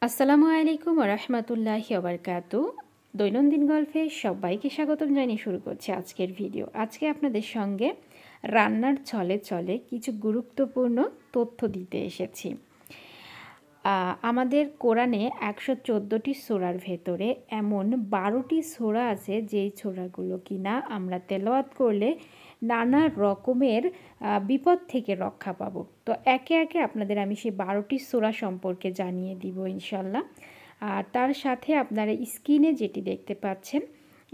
আসসালামু আলাইকুম ওয়া রাহমাতুল্লাহি ওয়া বারাকাতু। দৈনন্দিন গল্পে সবাইকে স্বাগতম জানিয়ে শুরু করছি আজকের ভিডিও। আজকে আপনাদের সঙ্গে রান্নার ছলে ছলে কিছু গুরুত্বপূর্ণ তথ্য দিতে এসেছি। আমাদের কোরআনে 114টি সূরার ভেতরে এমন 12টি সূরা আছে যেই সূরাগুলো কিনা আমরা তেলাওয়াত করলে নানা রকমের বিপদ থেকে রক্ষা পাবো। তো একে একে আপনাদের আমি সেই 12টি সূরা সম্পর্কে জানিয়ে দিব ইনশাল্লাহ। আর তার সাথে আপনারা স্ক্রিনে যেটি দেখতে পাচ্ছেন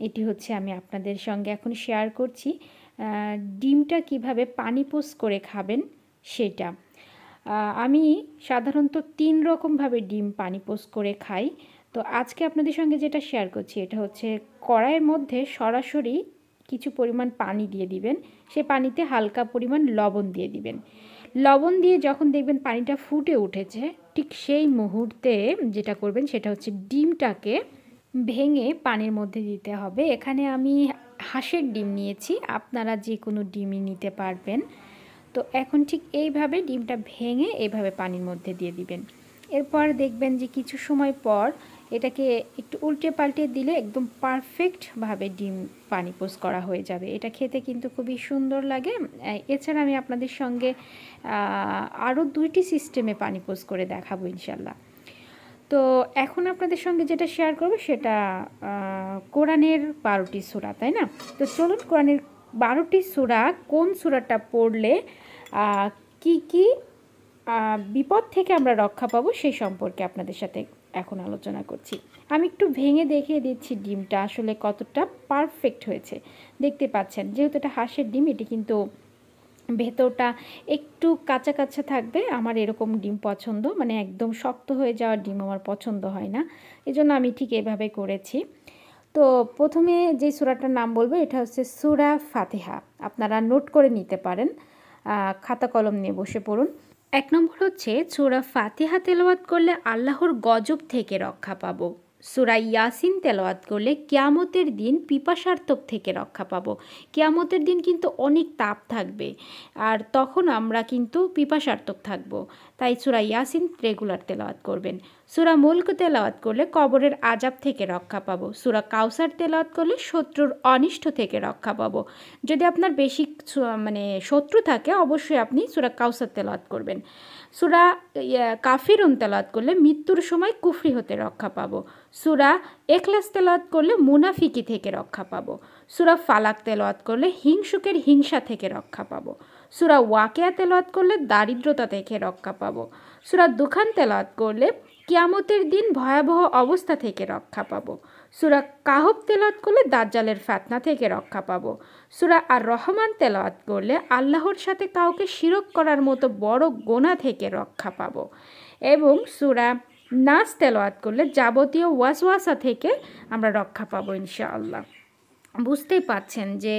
এটি হচ্ছে আমি আপনাদের সঙ্গে এখন শেয়ার করছি ডিমটা কিভাবে পানি পোষ করে খাবেন সেটা। আমি সাধারণত 3 রকমভাবে ডিম পানি পোষ করে খাই। তো আজকে আপনাদের সঙ্গে যেটা শেয়ার করছি এটা হচ্ছে কড়াইয়ের মধ্যে সরাসরি কিছু পরিমাণ পানি দিয়ে দিবেন, সে পানিতে হালকা পরিমাণ লবণ দিয়ে দিবেন। লবণ দিয়ে যখন দেখবেন পানিটা ফুটে উঠেছে ঠিক সেই মুহূর্তে যেটা করবেন সেটা হচ্ছে ডিমটাকে ভেঙে পানির মধ্যে দিতে হবে। এখানে আমি হাঁসের ডিম নিয়েছি, আপনারা যে কোনো ডিমই নিতে পারবেন। তো এখন ঠিক এইভাবে ডিমটা ভেঙে এইভাবে পানির মধ্যে দিয়ে দিবেন। এরপর দেখবেন যে কিছু সময় পর এটাকে একটু উল্টে পাল্টে দিলে একদম পারফেক্টভাবে ডিম পানি পোষ করা হয়ে যাবে। এটা খেতে কিন্তু খুবই সুন্দর লাগে। এছাড়া আমি আপনাদের সঙ্গে আরও 2টি সিস্টেমে পানি পোষ করে দেখাবো ইনশাল্লাহ। তো এখন আপনাদের সঙ্গে যেটা শেয়ার করবো সেটা কোরআনের 12টি সূরা, তাই না? তো চলুন কোরআনের 12টি সূরা কোন সূরাটা পড়লে কি কি বিপদ থেকে আমরা রক্ষা পাবো সেই সম্পর্কে আপনাদের সাথে এখন আলোচনা করছি। আমি একটু ভেঙে দেখিয়ে দিচ্ছি ডিমটা আসলে কতটা পারফেক্ট হয়েছে। দেখতে পাচ্ছেন যেহেতু এটা হাঁসের ডিম, এটি কিন্তু ভেতরটা একটু কাঁচা কাঁচা থাকবে। আমার এরকম ডিম পছন্দ, মানে একদম শক্ত হয়ে যাওয়া ডিম আমার পছন্দ হয় না, এজন্য আমি ঠিক এভাবে করেছি। তো প্রথমে যে সূরাটার নাম বলবো এটা হচ্ছে সূরা ফাতিহা। আপনারা নোট করে নিতে পারেন, খাতা কলম নিয়ে বসে পড়ুন। 1 নম্বর হচ্ছে সূরা ফাতিহা তেলাওয়াত করলে আল্লাহর গজব থেকে রক্ষা পাবো। সূরা ইয়াসিন তেলাওয়াত করলে কিয়ামতের দিন পিপাসার্তক থেকে রক্ষা পাবো। কিয়ামতের দিন কিন্তু অনেক তাপ থাকবে আর তখন আমরা কিন্তু পিপাসার্তক থাকবো, তাই সূরা ইয়াসিন রেগুলার তেলাওয়াত করবেন। সূরা মুলক তেলাওয়াত করলে কবরের আযাব থেকে রক্ষা পাবো। সূরা কাউসার তেলাওয়াত করলে শত্রুর অনিষ্ট থেকে রক্ষা পাবো। যদি আপনার বেশি শত্রু থাকে অবশ্যই আপনি সূরা কাউসার তেলাওয়াত করবেন। সূরা কাফিরুন তেলাওয়াত করলে মৃত্যুর সময় কুফরি হতে রক্ষা পাবো। সূরা ইখলাস তেলাওয়াত করলে মুনাফিকি থেকে রক্ষা পাবো। সূরা ফালাক তেলাওয়াত করলে হিংসুকের হিংসা থেকে রক্ষা পাবো। সূরা ওয়াকিয়া তেলাওয়াত করলে দারিদ্রতা থেকে রক্ষা পাবো। সূরা দুখান তেলাওয়াত করলে কিয়ামতের দিন ভয়াবহ অবস্থা থেকে রক্ষা পাবো। সূরা কাহফ তেলাওয়াত করলে দাজ্জালের ফিতনা থেকে রক্ষা পাবো। সূরা আর রহমান তেলাওয়াত করলে আল্লাহর সাথে কাউকে শিরক করার মতো বড় গুনাহ থেকে রক্ষা পাবো। এবং সূরা নাস তেলাওয়াত করলে যাবতীয় ওয়াসওয়াসা থেকে আমরা রক্ষা পাবো ইনশাআল্লাহ। বুঝতেই পাচ্ছেন যে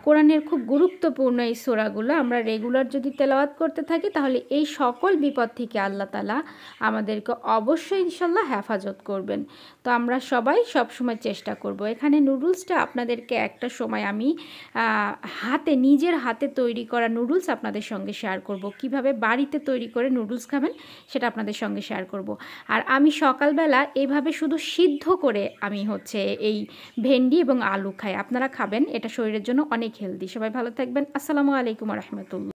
কোরআনের খুব গুরুত্বপূর্ণ এই সূরাগুলো আমরা রেগুলার যদি তেলাওয়াত করতে থাকি তাহলে এই সকল বিপদ থেকে আল্লাহ তাআলা আমাদেরকে অবশ্যই ইনশাল্লাহ হেফাজত করবেন। তো আমরা সবাই সবসময় চেষ্টা করব। এখানে নুডলসটা আপনাদেরকে একটা সময় আমি নিজের হাতে তৈরি করা নুডলস আপনাদের সঙ্গে শেয়ার করব। কিভাবে বাড়িতে তৈরি করে নুডলস খাবেন সেটা আপনাদের সঙ্গে শেয়ার করব। আর আমি সকালবেলা এইভাবে শুধু সিদ্ধ করে আমি হচ্ছে এই ভেন্ডি এবং আলু খাই, আপনারা খাবেন, এটা শরীরের জন্য অনেক হেলদি। সবাই ভালো থাকবেন। আসসালামু আলাইকুম ওয়া রাহমাতুল্লাহ।